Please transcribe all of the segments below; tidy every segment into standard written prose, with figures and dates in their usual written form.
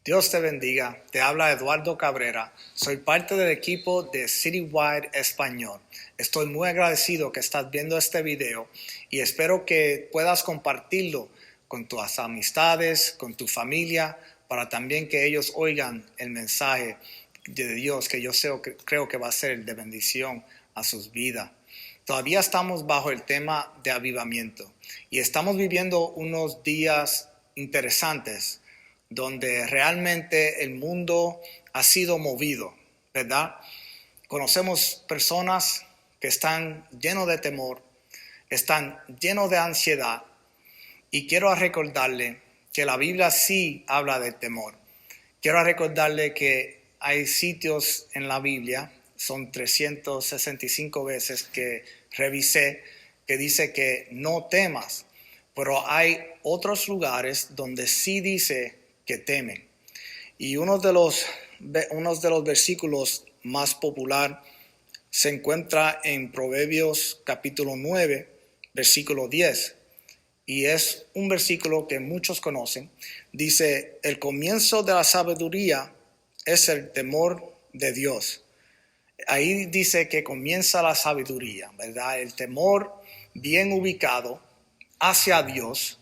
Dios te bendiga, te habla Eduardo Cabrera, soy parte del equipo de Citywide Español. Estoy muy agradecido que estás viendo este video y espero que puedas compartirlo con tus amistades, con tu familia, para también que ellos oigan el mensaje de Dios que yo creo que va a ser de bendición a sus vidas. Todavía estamos bajo el tema de avivamiento y estamos viviendo unos días interesantes donde realmente el mundo ha sido movido, ¿verdad? Conocemos personas que están llenos de temor, están llenos de ansiedad, y quiero recordarle que la Biblia sí habla del temor. Quiero recordarle que hay sitios en la Biblia, son 365 veces que revisé, que dice que no temas, pero hay otros lugares donde sí dice que temen. Y uno de los versículos más popular se encuentra en Proverbios capítulo 9, versículo 10. Y es un versículo que muchos conocen. Dice, el comienzo de la sabiduría es el temor de Dios. Ahí dice que comienza la sabiduría, ¿verdad? El temor bien ubicado hacia Dios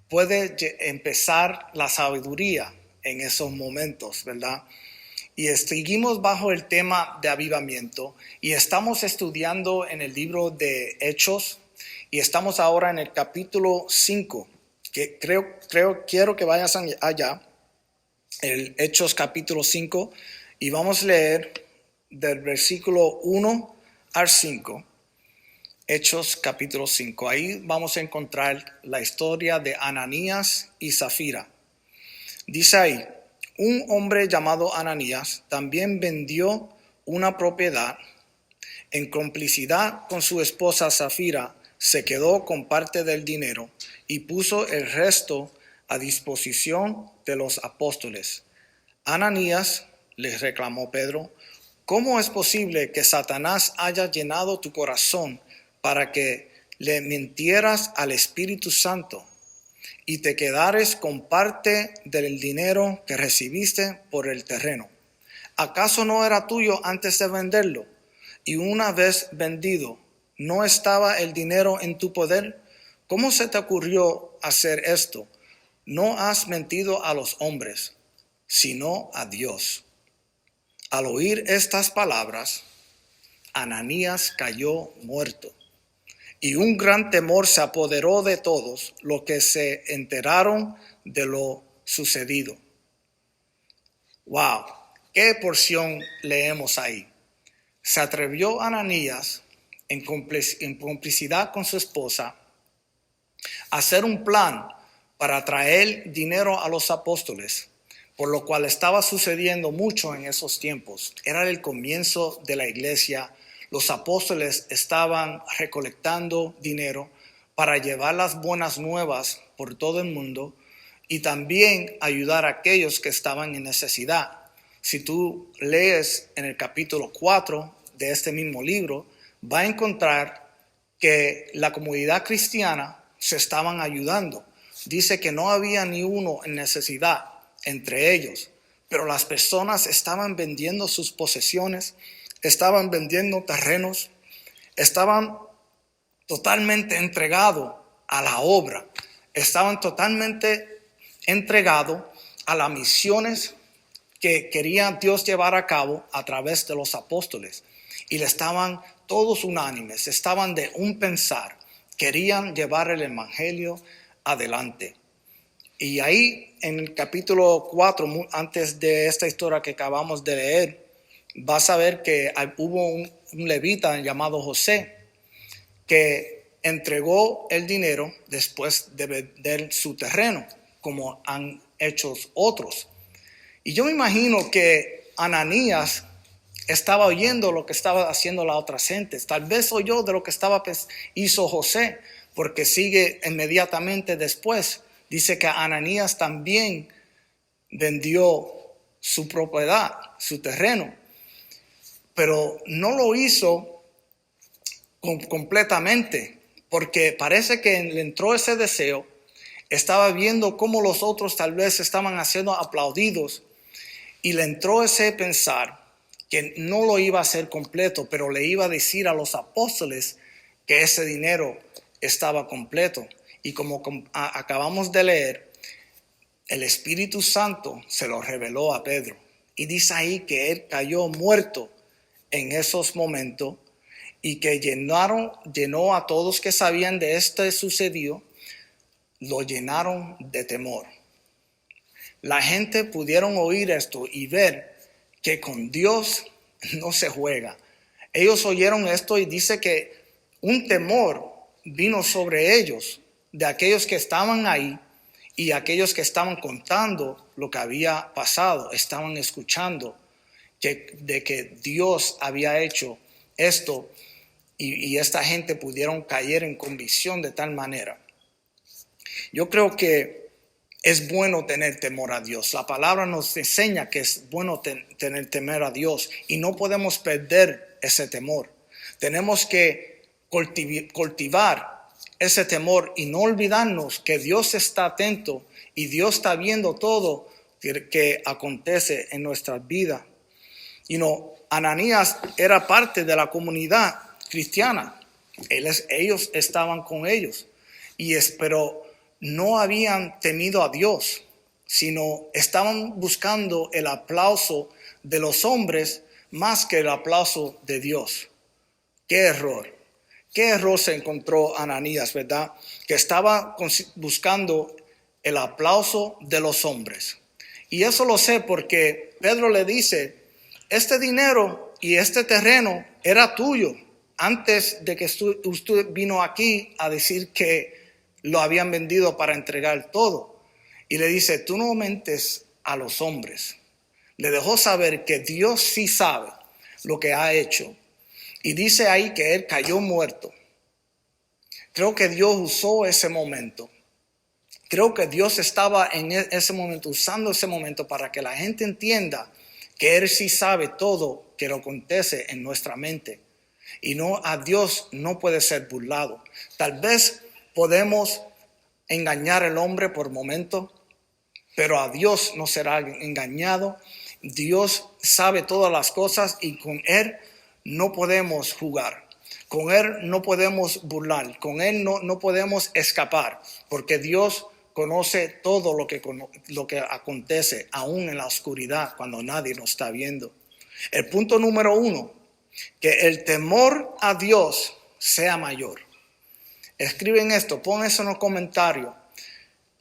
puede empezar la sabiduría en esos momentos, ¿verdad? Y seguimos bajo el tema de avivamiento y estamos estudiando en el libro de Hechos y estamos ahora en el capítulo 5, que quiero que vayas allá, el Hechos capítulo 5, y vamos a leer del versículo 1 al 5. Hechos capítulo 5. Ahí vamos a encontrar la historia de Ananías y Zafira. Dice ahí, un hombre llamado Ananías también vendió una propiedad. En complicidad con su esposa Zafira, se quedó con parte del dinero y puso el resto a disposición de los apóstoles. Ananías, les reclamó Pedro, ¿cómo es posible que Satanás haya llenado tu corazón para que le mintieras al Espíritu Santo y te quedares con parte del dinero que recibiste por el terreno? ¿Acaso no era tuyo antes de venderlo? Y una vez vendido, ¿no estaba el dinero en tu poder? ¿Cómo se te ocurrió hacer esto? No has mentido a los hombres, sino a Dios. Al oír estas palabras, Ananías cayó muerto. Y un gran temor se apoderó de todos los que se enteraron de lo sucedido. ¡Wow! ¿Qué porción leemos ahí? Se atrevió Ananías, en complicidad con su esposa, a hacer un plan para traer dinero a los apóstoles, por lo cual estaba sucediendo mucho en esos tiempos. Era el comienzo de la iglesia. Los apóstoles estaban recolectando dinero para llevar las buenas nuevas por todo el mundo y también ayudar a aquellos que estaban en necesidad. Si tú lees en el capítulo 4 de este mismo libro, va a encontrar que la comunidad cristiana se estaban ayudando. Dice que no había ni uno en necesidad entre ellos, pero las personas estaban vendiendo sus posesiones, estaban vendiendo terrenos, estaban totalmente entregados a la obra, estaban totalmente entregados a las misiones que quería Dios llevar a cabo a través de los apóstoles. Y le estaban todos unánimes, estaban de un pensar, querían llevar el evangelio adelante. Y ahí en el capítulo 4, antes de esta historia que acabamos de leer, vas a ver que hubo un levita llamado José que entregó el dinero después de vender su terreno, como han hecho otros. Y yo me imagino que Ananías estaba oyendo lo que estaba haciendo la otra gente. Tal vez oyó de lo que hizo José, porque sigue inmediatamente después. Dice que Ananías también vendió su propiedad, su terreno, pero no lo hizo completamente, porque parece que le entró ese deseo Estaba viendo cómo los otros tal vez estaban haciendo aplaudidos y le entró ese pensar que no lo iba a hacer completo, pero le iba a decir a los apóstoles que ese dinero estaba completo. Y como acabamos de leer, el Espíritu Santo se lo reveló a Pedro. Y dice ahí que él cayó muerto en esos momentos y que llenó a todos que sabían de este sucedido, lo llenaron de temor. La gente pudieron oír esto y ver que con Dios no se juega. Ellos oyeron esto y dice que un temor vino sobre ellos, de aquellos que estaban ahí y aquellos que estaban contando lo que había pasado, estaban escuchando de que Dios había hecho esto y esta gente pudieron caer en convicción de tal manera. Yo creo que es bueno tener temor a Dios. La palabra nos enseña que es bueno tener temor a Dios y no podemos perder ese temor. Tenemos que cultivar ese temor y no olvidarnos que Dios está atento y Dios está viendo todo que acontece en nuestras vidas. Ananías era parte de la comunidad cristiana. Ellos estaban con ellos. Pero no habían temido a Dios, sino estaban buscando el aplauso de los hombres más que el aplauso de Dios. ¡Qué error! ¿Qué error se encontró Ananías, verdad? Que estaba buscando el aplauso de los hombres. Y eso lo sé porque Pedro le dice, este dinero y este terreno era tuyo antes de que usted vino aquí a decir que lo habían vendido para entregar todo. Y le dice, tú no mentes a los hombres. Le dejó saber que Dios sí sabe lo que ha hecho. Y dice ahí que él cayó muerto. Creo que Dios usó ese momento. Creo que Dios estaba en ese momento, usando ese momento para que la gente entienda que Él sí sabe todo que lo acontece en nuestra mente. Y a Dios no puede ser burlado. Tal vez podemos engañar al hombre por momento, pero a Dios no será engañado. Dios sabe todas las cosas y con Él no podemos jugar. Con Él no podemos burlar. Con Él no podemos escapar, porque Dios conoce todo lo que acontece, aún en la oscuridad, cuando nadie nos está viendo. El punto número 1, que el temor a Dios sea mayor. Escriben esto, pon eso en los comentarios.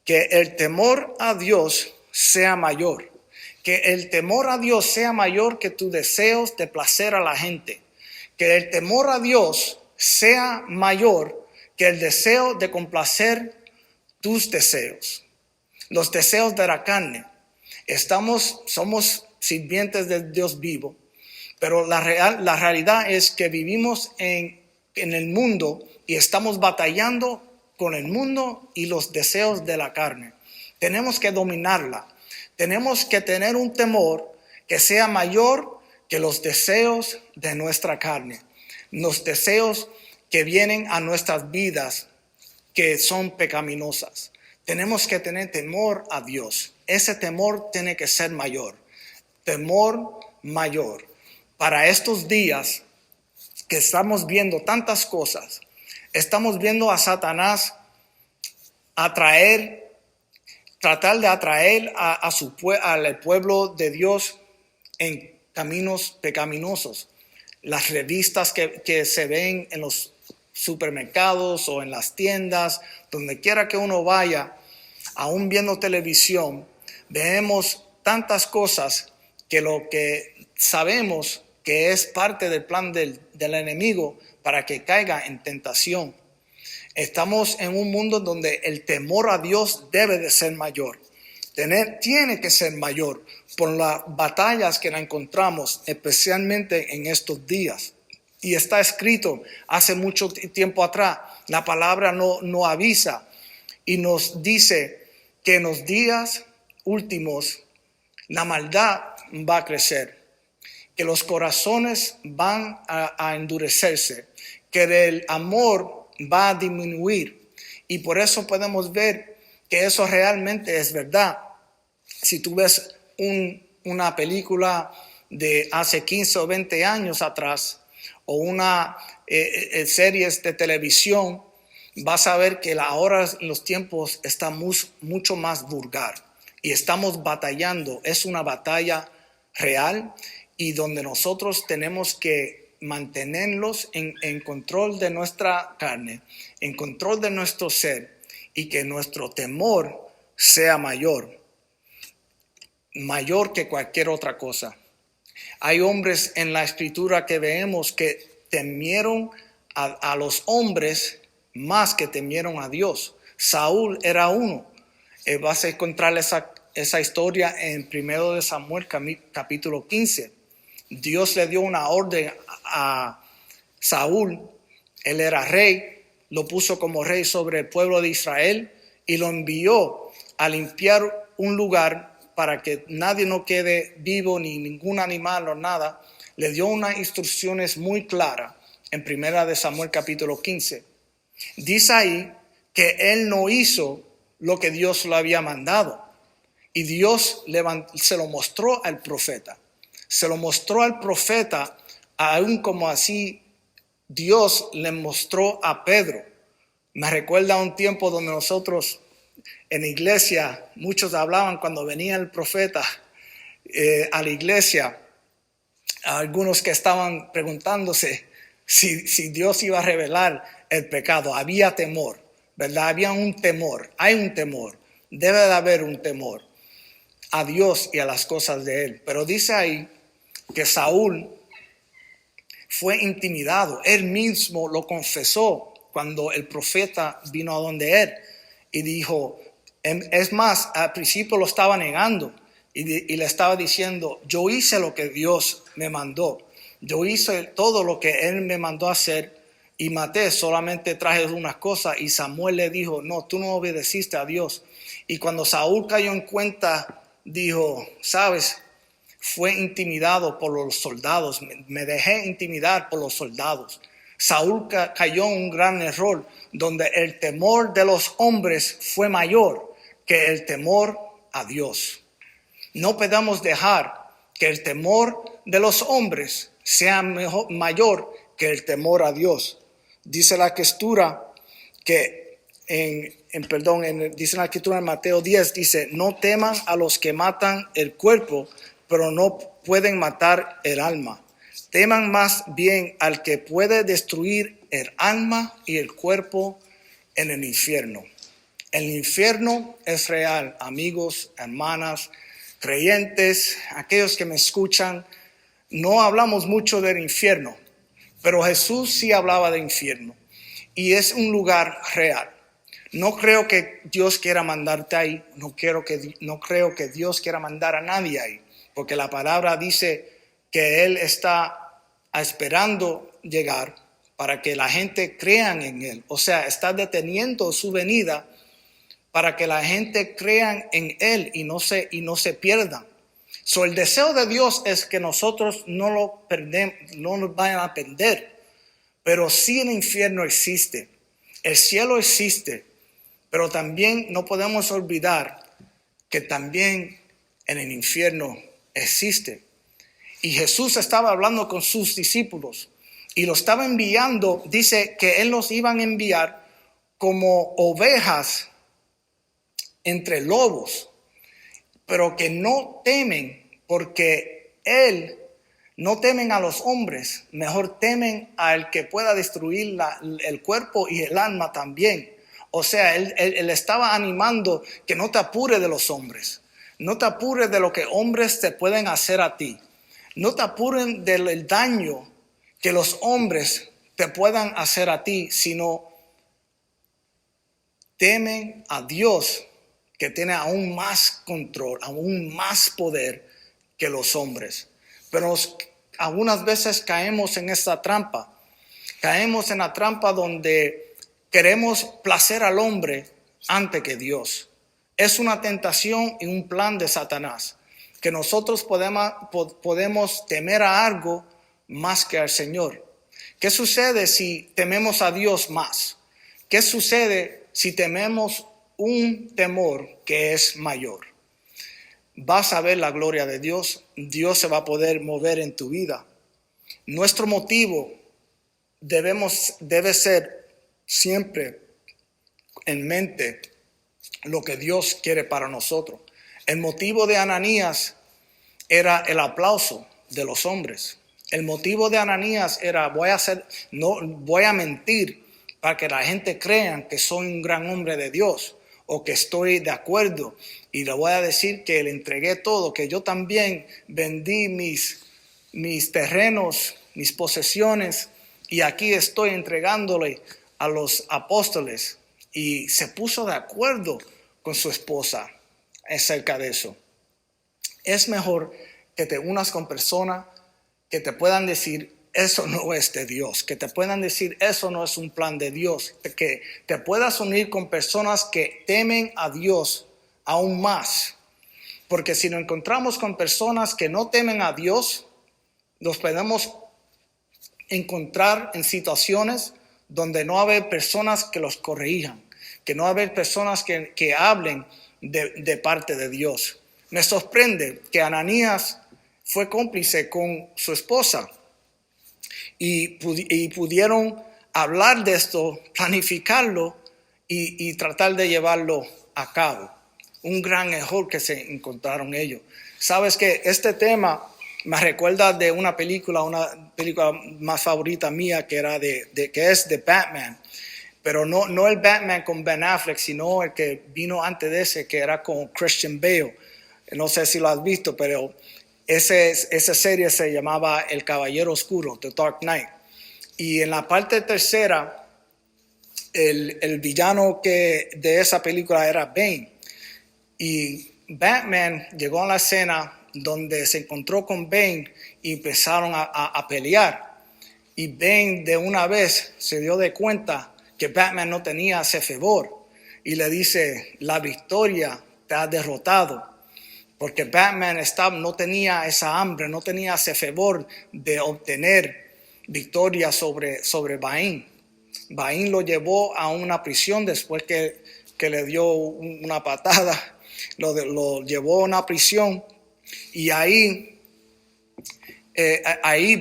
Que el temor a Dios sea mayor. Que el temor a Dios sea mayor que tus deseos de placer a la gente. Que el temor a Dios sea mayor que el deseo de complacer tus deseos. Los deseos de la carne. Somos sirvientes de Dios vivo. Pero la realidad es que vivimos en el mundo y estamos batallando con el mundo y los deseos de la carne. Tenemos que dominarla. Tenemos que tener un temor que sea mayor que los deseos de nuestra carne. Los deseos que vienen a nuestras vidas que son pecaminosas. Tenemos que tener temor a Dios. Ese temor tiene que ser mayor. Temor mayor. Para estos días que estamos viendo tantas cosas, estamos viendo a Satanás tratar de atraer al pueblo de Dios en caminos pecaminosos. Las revistas que se ven en los supermercados o en las tiendas, donde quiera que uno vaya, aún viendo televisión, vemos tantas cosas que lo que sabemos que es parte del plan del enemigo para que caiga en tentación. Estamos en un mundo donde el temor a Dios debe de ser mayor. Tiene que ser mayor por las batallas que la encontramos, especialmente en estos días. Y está escrito hace mucho tiempo atrás. La palabra no avisa y nos dice que en los días últimos la maldad va a crecer, que los corazones van a endurecerse, que el amor va a disminuir. Y por eso podemos ver que eso realmente es verdad. Si tú ves una película de hace 15 o 20 años atrás, o una series de televisión, vas a ver que ahora los tiempos están mucho más vulgar y estamos batallando. Es una batalla real y donde nosotros tenemos que mantenerlos en control de nuestra carne, en control de nuestro ser, y que nuestro temor sea mayor que cualquier otra cosa. Hay hombres en la escritura que vemos que temieron a los hombres más que temieron a Dios. Saúl era uno. Vas a encontrar esa historia en 1 de Samuel capítulo 15. Dios le dio una orden a Saúl. Él era rey, lo puso como rey sobre el pueblo de Israel y lo envió a limpiar un lugar para que nadie no quede vivo, ni ningún animal o nada. Le dio unas instrucciones muy claras en 1 de Samuel capítulo 15. Dice ahí que él no hizo lo que Dios le había mandado. Y Dios se lo mostró al profeta. Se lo mostró al profeta, aún como así Dios le mostró a Pedro. Me recuerda un tiempo donde nosotros en la iglesia, muchos hablaban cuando venía el profeta a la iglesia, algunos que estaban preguntándose si Dios iba a revelar el pecado. Había temor, ¿verdad? Había un temor, hay un temor, debe de haber un temor a Dios y a las cosas de Él. Pero dice ahí que Saúl fue intimidado, él mismo lo confesó cuando el profeta vino a donde él y dijo, es más, al principio lo estaba negando y le estaba diciendo, yo hice lo que Dios me mandó, yo hice todo lo que Él me mandó a hacer y maté, solamente traje unas cosas. Y Samuel le dijo, no, tú no obedeciste a Dios. Y cuando Saúl cayó en cuenta, dijo, sabes, fue intimidado por los soldados, me dejé intimidar por los soldados. Saúl cayó en un gran error donde el temor de los hombres fue mayor que el temor a Dios. No podemos dejar que el temor de los hombres sea mayor que el temor a Dios. Dice la escritura que dice la escritura en Mateo 10, dice, no teman a los que matan el cuerpo, pero no pueden matar el alma. Teman más bien al que puede destruir el alma y el cuerpo en el infierno. El infierno es real, amigos, hermanas, creyentes, aquellos que me escuchan. No hablamos mucho del infierno, pero Jesús sí hablaba de infierno y es un lugar real. No creo que Dios quiera mandarte ahí, no creo que Dios quiera mandar a nadie ahí, porque la palabra dice que Él está esperando llegar para que la gente crea en Él. O sea, está deteniendo su venida para que la gente crea en Él y no se pierdan. So, el deseo de Dios es que nosotros no nos vayan a perder, pero sí el infierno existe, el cielo existe, pero también no podemos olvidar que también en el infierno existe. Y Jesús estaba hablando con sus discípulos y lo estaba enviando, dice que Él los iba a enviar como ovejas entre lobos, pero que no temen, porque Él no temen a los hombres, mejor temen al que pueda destruir el cuerpo y el alma también. O sea, él estaba animando que no te apures de los hombres, no te apures de lo que hombres te pueden hacer a ti, no te apures del daño que los hombres te puedan hacer a ti, sino temen a Dios, que tiene aún más control, aún más poder que los hombres. Pero algunas veces caemos en esta trampa. Caemos en la trampa donde queremos placer al hombre antes que Dios. Es una tentación y un plan de Satanás, que nosotros podemos temer a algo más que al Señor. ¿Qué sucede si tememos a Dios más? ¿Qué sucede si tememos un temor que es mayor. Vas a ver la gloria de Dios. Dios se va a poder mover en tu vida. Nuestro motivo debe ser siempre en mente lo que Dios quiere para nosotros. El motivo de Ananías era el aplauso de los hombres. El motivo de Ananías era no voy a mentir para que la gente crea que soy un gran hombre de Dios o que estoy de acuerdo, y le voy a decir que le entregué todo, que yo también vendí mis terrenos, mis posesiones, y aquí estoy entregándole a los apóstoles. Y se puso de acuerdo con su esposa acerca de eso. Es mejor que te unas con personas que te puedan decir, eso no es de Dios, que te puedan decir, eso no es un plan de Dios, que te puedas unir con personas que temen a Dios aún más. Porque si nos encontramos con personas que no temen a Dios, nos podemos encontrar en situaciones donde no va a haber personas que los corrijan, que no va a haber personas que hablen de parte de Dios. Me sorprende que Ananías fue cómplice con su esposa y pudieron hablar de esto, planificarlo y tratar de llevarlo a cabo. Un gran error que se encontraron ellos. Sabes que este tema me recuerda de una película más favorita mía, que era que es de Batman, pero no el Batman con Ben Affleck, sino el que vino antes de ese, que era con Christian Bale. No sé si lo has visto, pero esa serie se llamaba El Caballero Oscuro, The Dark Knight. Y en la parte tercera, el villano de esa película era Bane. Y Batman llegó a la escena donde se encontró con Bane y empezaron a pelear. Y Bane de una vez se dio de cuenta que Batman no tenía ese fervor. Y le dice, la victoria te ha derrotado. Porque Batman no tenía esa hambre, no tenía ese fervor de obtener victoria sobre Bane. Bane lo llevó a una prisión después que le dio una patada. Lo llevó a una prisión y ahí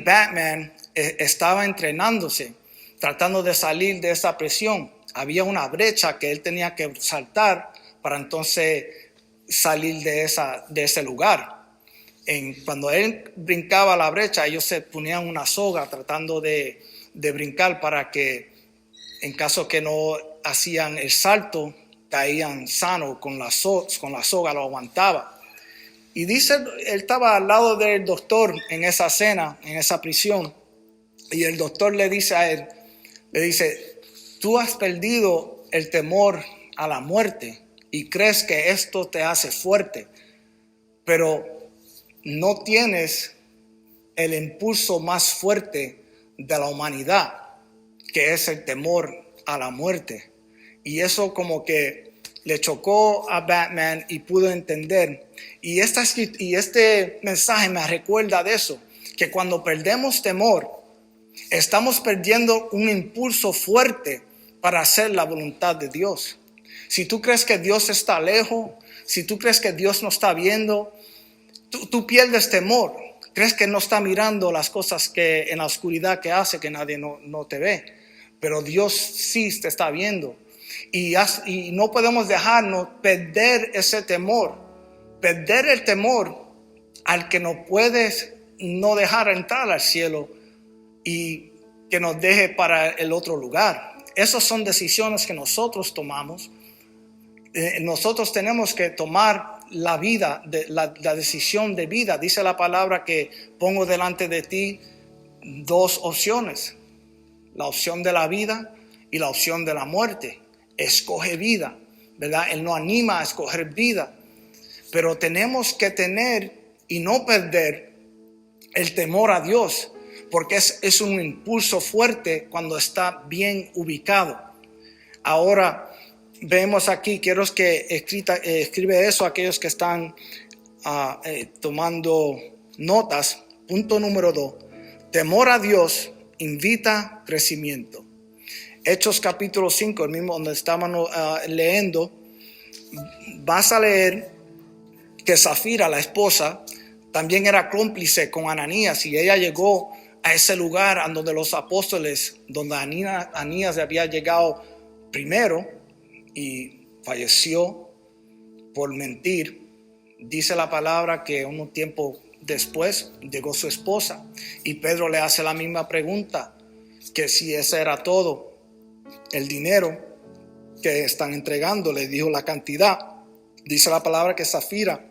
Batman estaba entrenándose, tratando de salir de esa prisión. Había una brecha que él tenía que saltar para entonces salir de ese lugar. Cuando él brincaba la brecha, ellos se ponían una soga tratando de brincar para que en caso que no hacían el salto, caían sanos con la soga, lo aguantaba. Y dice, él estaba al lado del doctor en esa cena, en esa prisión, y el doctor le dice a él, tú has perdido el temor a la muerte y crees que esto te hace fuerte, pero no tienes el impulso más fuerte de la humanidad, que es el temor a la muerte. Y eso como que le chocó a Batman y pudo entender. Y este mensaje me recuerda de eso, que cuando perdemos temor, estamos perdiendo un impulso fuerte para hacer la voluntad de Dios. Si tú crees que Dios está lejos, si tú crees que Dios no está viendo, tú pierdes temor. Crees que no está mirando las cosas que en la oscuridad que hace, que nadie no te ve. Pero Dios sí te está viendo. Y no podemos dejarnos perder ese temor. Perder el temor al que nos puedes no dejar entrar al cielo y que nos deje para el otro lugar. Esas son decisiones que nosotros tomamos. Nosotros tenemos que tomar la vida, la decisión de vida. Dice la palabra que pongo delante de ti dos opciones. La opción de la vida y la opción de la muerte. Escoge vida, ¿verdad? Él nos anima a escoger vida. Pero tenemos que tener y no perder el temor a Dios, porque es un impulso fuerte cuando está bien ubicado. Ahora vemos aquí, quiero que escribe eso a aquellos que están tomando notas. Punto número 2. Temor a Dios invita crecimiento. Hechos capítulo 5, el mismo donde estábamos leyendo, vas a leer que Safira, la esposa, también era cómplice con Ananías, y ella llegó a ese lugar a donde los apóstoles, donde Ananías había llegado primero y falleció por mentir. Dice la palabra que un tiempo después llegó su esposa y Pedro le hace la misma pregunta, que si ese era todo el dinero que están entregando. Le dijo la cantidad. Dice la palabra que Safira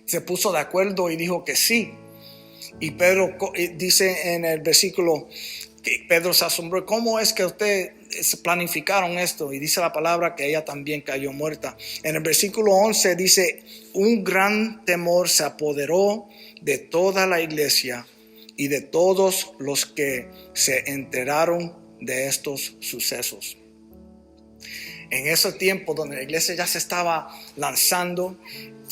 se puso de acuerdo y dijo que sí. Y Pedro dice en el versículo que Pedro se asombró: ¿cómo es que ustedes planificaron esto? Y dice la palabra que ella también cayó muerta. En el versículo 11 dice: un gran temor se apoderó de toda la iglesia y de todos los que se enteraron de estos sucesos. En ese tiempo donde la iglesia ya se estaba lanzando,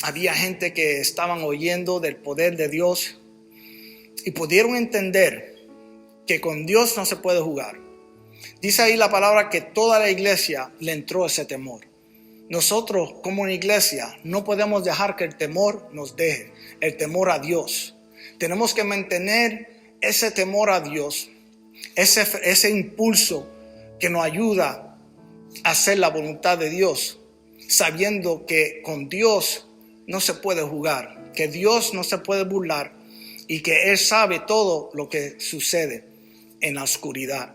había gente que estaban oyendo del poder de Dios y pudieron entender que con Dios no se puede jugar. Dice ahí la palabra que toda la iglesia le entró ese temor. Nosotros como una iglesia no podemos dejar que el temor nos deje, el temor a Dios. Tenemos que mantener ese temor a Dios, ese impulso que nos ayuda a hacer la voluntad de Dios, sabiendo que con Dios no se puede jugar, que Dios no se puede burlar y que Él sabe todo lo que sucede en la oscuridad.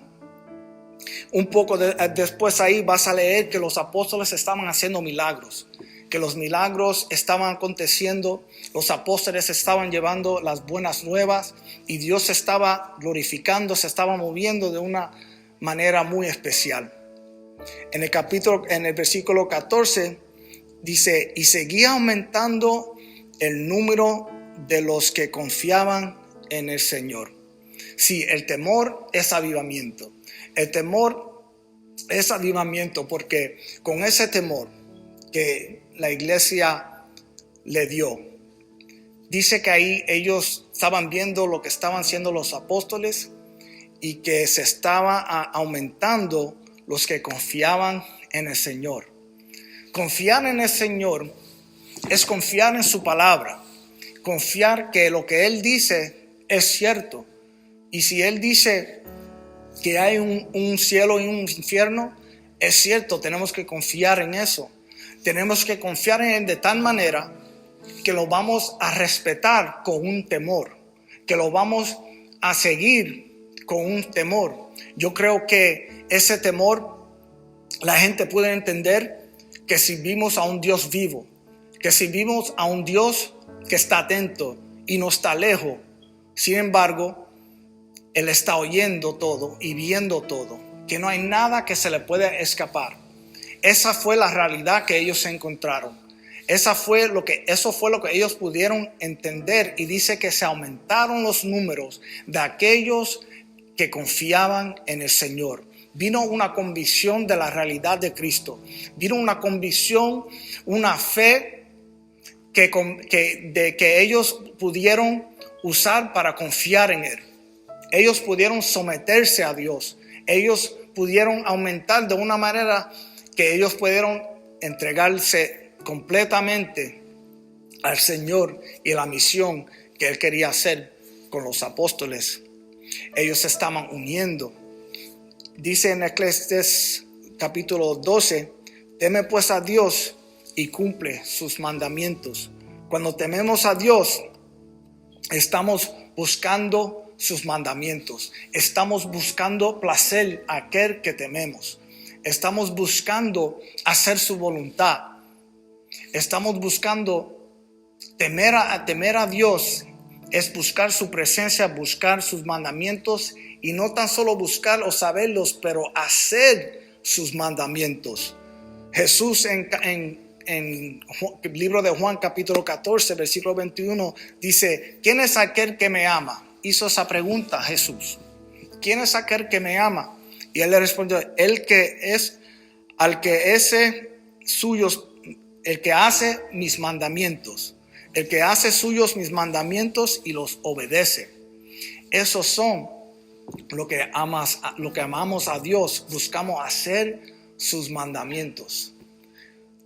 Un poco después ahí vas a leer que los apóstoles estaban haciendo milagros, que los milagros estaban aconteciendo, los apóstoles estaban llevando las buenas nuevas y Dios se estaba glorificando, se estaba moviendo de una manera muy especial. En el versículo 14 dice: y seguía aumentando el número de los que confiaban en el Señor. Sí, el temor es avivamiento. El temor es avivamiento porque con ese temor que la iglesia le dio, dice que ahí ellos estaban viendo lo que estaban haciendo los apóstoles y que se estaba aumentando los que confiaban en el Señor. Confiar en el Señor es confiar en su palabra, confiar que lo que Él dice es cierto. Y si Él dice que hay un cielo y un infierno, es cierto, tenemos que confiar en eso. Tenemos que confiar en Él de tal manera que lo vamos a respetar con un temor, que lo vamos a seguir con un temor. Yo creo que ese temor la gente puede entender que servimos a un Dios vivo, que servimos a un Dios que está atento y no está lejos. Sin embargo, Él está oyendo todo y viendo todo, que no hay nada que se le pueda escapar. Esa fue la realidad que ellos se encontraron. Eso fue lo que ellos pudieron entender, y dice que se aumentaron los números de aquellos que confiaban en el Señor. Vino una convicción de la realidad de Cristo. Vino una convicción, una fe que ellos pudieron usar para confiar en Él. Ellos pudieron someterse a Dios. Ellos pudieron aumentar de una manera que ellos pudieron entregarse completamente al Señor y la misión que Él quería hacer con los apóstoles. Ellos se estaban uniendo. Dice en Eclesiastés capítulo 12: teme pues a Dios y cumple sus mandamientos. Cuando tememos a Dios, estamos buscando sus mandamientos. Estamos buscando placer a aquel que tememos. Estamos buscando hacer su voluntad. Estamos buscando temer a Dios. Es buscar su presencia, buscar sus mandamientos, y no tan solo buscar o saberlos, pero hacer sus mandamientos. Jesús en el libro de Juan capítulo 14 versículo 21 dice: ¿quién es aquel que me ama? Hizo esa pregunta Jesús. ¿Quién es aquel que me ama? Y Él le respondió: el que hace mis mandamientos. El que hace suyos mis mandamientos y los obedece. Esos son lo que amamos a Dios. Buscamos hacer sus mandamientos.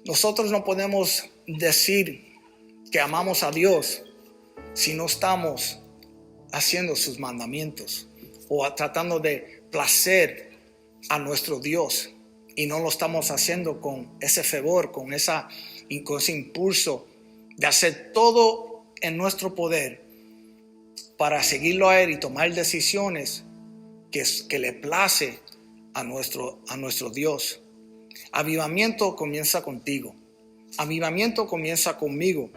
Nosotros no podemos decir que amamos a Dios si no estamos haciendo sus mandamientos o tratando de placer a nuestro Dios, y no lo estamos haciendo con ese fervor, con ese impulso de hacer todo en nuestro poder para seguirlo a Él y tomar decisiones que le place a nuestro Dios. Avivamiento comienza contigo. Avivamiento comienza conmigo.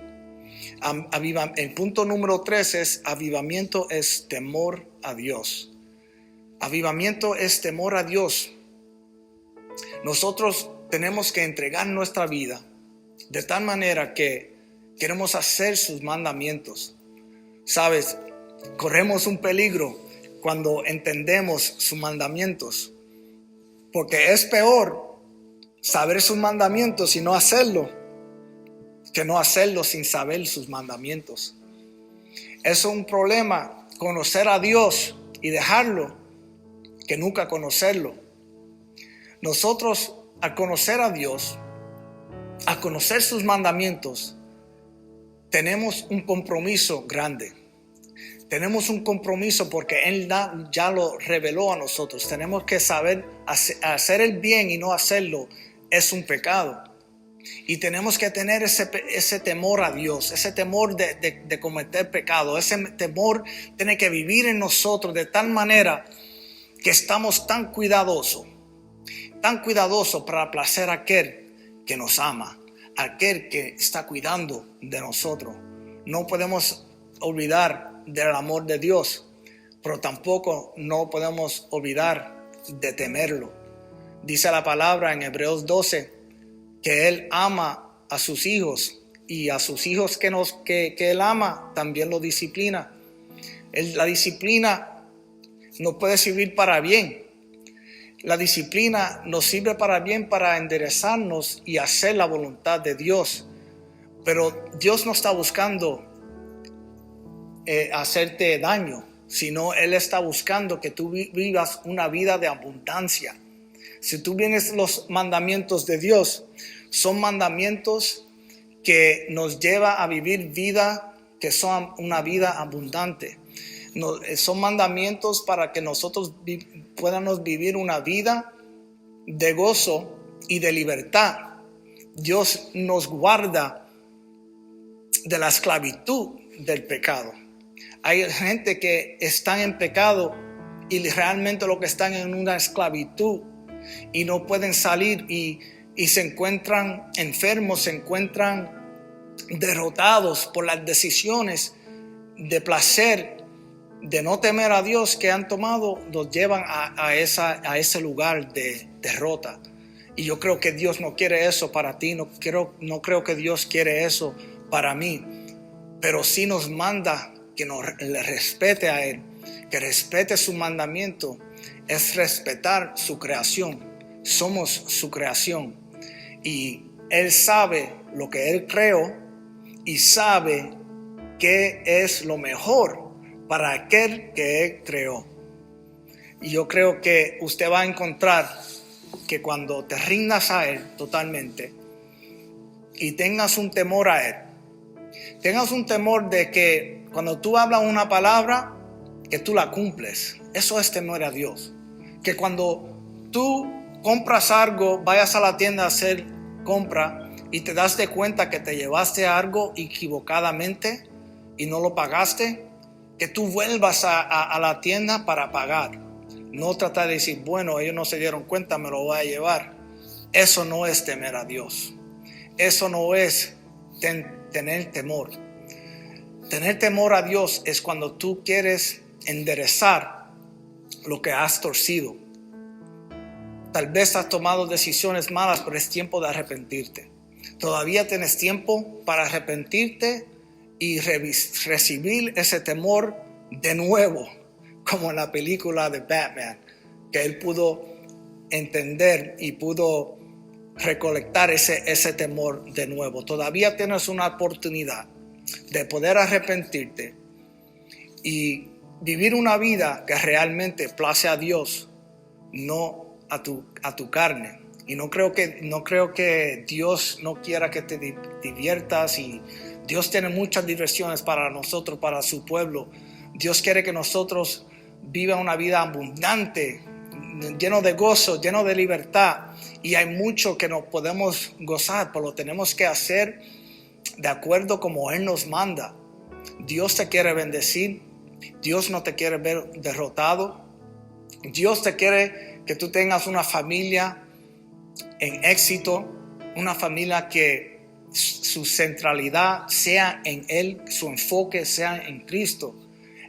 El punto número 3 es: avivamiento es temor a Dios. Avivamiento es temor a Dios. Nosotros tenemos que entregar nuestra vida de tal manera que queremos hacer sus mandamientos. Sabes, corremos un peligro cuando entendemos sus mandamientos, porque es peor saber sus mandamientos y no hacerlo que no hacerlo sin saber sus mandamientos. Es un problema conocer a Dios y dejarlo que nunca conocerlo. Nosotros, al conocer a Dios, al conocer sus mandamientos, tenemos un compromiso grande. Tenemos un compromiso porque Él ya lo reveló a nosotros. Tenemos que saber hacer el bien y no hacerlo es un pecado. Y tenemos que tener ese temor a Dios, ese temor de cometer pecado. Ese temor tiene que vivir en nosotros de tal manera que estamos tan cuidadosos para placer a aquel que nos ama, aquel que está cuidando de nosotros. No podemos olvidar del amor de Dios, pero tampoco no podemos olvidar de temerlo. Dice la palabra en Hebreos 12 que Él ama a sus hijos, y a sus hijos que Él ama también lo disciplina. La disciplina nos puede servir para bien. La disciplina nos sirve para bien, para enderezarnos y hacer la voluntad de Dios. Pero Dios no está buscando hacerte daño, sino Él está buscando que tú vivas una vida de abundancia. Si tú vienes los mandamientos de Dios, son mandamientos que nos lleva a vivir vida que son una vida abundante. Son mandamientos para que nosotros podamos vivir una vida de gozo y de libertad. Dios nos guarda de la esclavitud del pecado. Hay gente que están en pecado y realmente lo que están en una esclavitud y no pueden salir y se encuentran enfermos, se encuentran derrotados por las decisiones de placer, de no temer a Dios que han tomado, los llevan a ese lugar de derrota. Y yo creo que Dios no quiere eso para ti, no creo que Dios quiere eso para mí, pero sí nos manda que le respete a Él, que respete su mandamiento. Es respetar su creación. Somos su creación y Él sabe lo que Él creó y sabe qué es lo mejor para aquel que Él creó. Y yo creo que usted va a encontrar que cuando te rindas a Él totalmente y tengas un temor a Él, tengas un temor de que cuando tú hablas una palabra, que tú la cumples. Eso es temor a Dios. Que cuando tú compras algo, vayas a la tienda a hacer compra y te das de cuenta que te llevaste algo equivocadamente y no lo pagaste, que tú vuelvas a la tienda para pagar. No tratar de decir, bueno, ellos no se dieron cuenta, me lo voy a llevar. Eso no es temer a Dios. Eso no es tener temor. Tener temor a Dios es cuando tú quieres enderezar lo que has torcido. Tal vez has tomado decisiones malas, pero es tiempo de arrepentirte. Todavía tienes tiempo para arrepentirte y recibir ese temor de nuevo, como en la película de Batman, que él pudo entender y pudo recolectar ese temor de nuevo. Todavía tienes una oportunidad de poder arrepentirte y vivir una vida que realmente place a Dios, no a tu carne Y no creo que Dios no quiera que te diviertas, y Dios tiene muchas diversiones para nosotros, para su pueblo. Dios quiere que nosotros viva una vida abundante, lleno de gozo, lleno de libertad, y hay mucho que nos podemos gozar, pero lo tenemos que hacer de acuerdo como Él nos manda. Dios te quiere bendecir, Dios no te quiere ver derrotado, Dios te quiere que tú tengas una familia en éxito, una familia que su centralidad sea en Él, su enfoque sea en Cristo.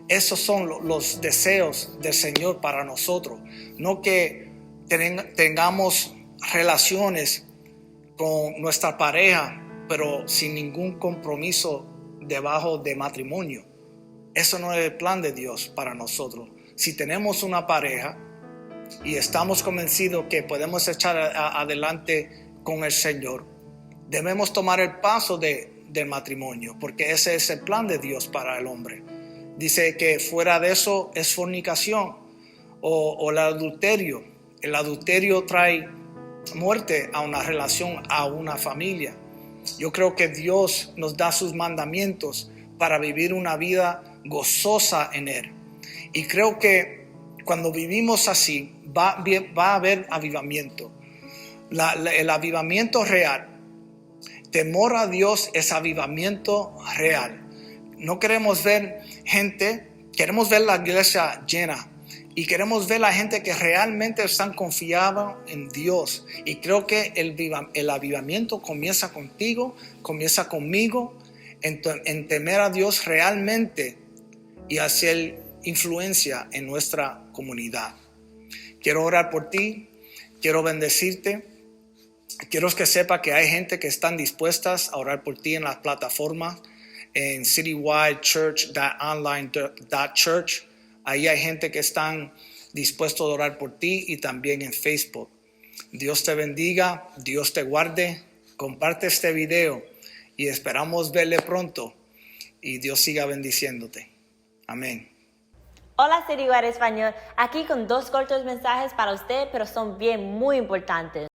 Esos son los deseos del Señor para nosotros. No que tengamos relaciones con nuestra pareja, pero sin ningún compromiso debajo de matrimonio. Eso no es el plan de Dios para nosotros. Si tenemos una pareja y estamos convencidos que podemos echar adelante con el Señor, debemos tomar el paso del matrimonio, porque ese es el plan de Dios para el hombre. Dice que fuera de eso es fornicación o el adulterio. El adulterio trae muerte a una relación, a una familia. Yo creo que Dios nos da sus mandamientos para vivir una vida gozosa en Él. Y creo que cuando vivimos así, va a haber avivamiento. El avivamiento real. Temor a Dios es avivamiento real. No queremos ver gente, queremos ver la iglesia llena. Y queremos ver la gente que realmente están confiados en Dios. Y creo que el avivamiento comienza contigo, comienza conmigo, en temer a Dios realmente y hacer influencia en nuestra comunidad. Quiero orar por ti, quiero bendecirte. Quiero que sepa que hay gente que están dispuestas a orar por ti en las plataformas, en citywidechurch.online.church. Ahí hay gente que están dispuestos a orar por ti, y también en Facebook. Dios te bendiga, Dios te guarde. Comparte este video y esperamos verle pronto, y Dios siga bendiciéndote. Amén. Hola City Wide Español, aquí con 2 cortos mensajes para usted, pero son muy importantes.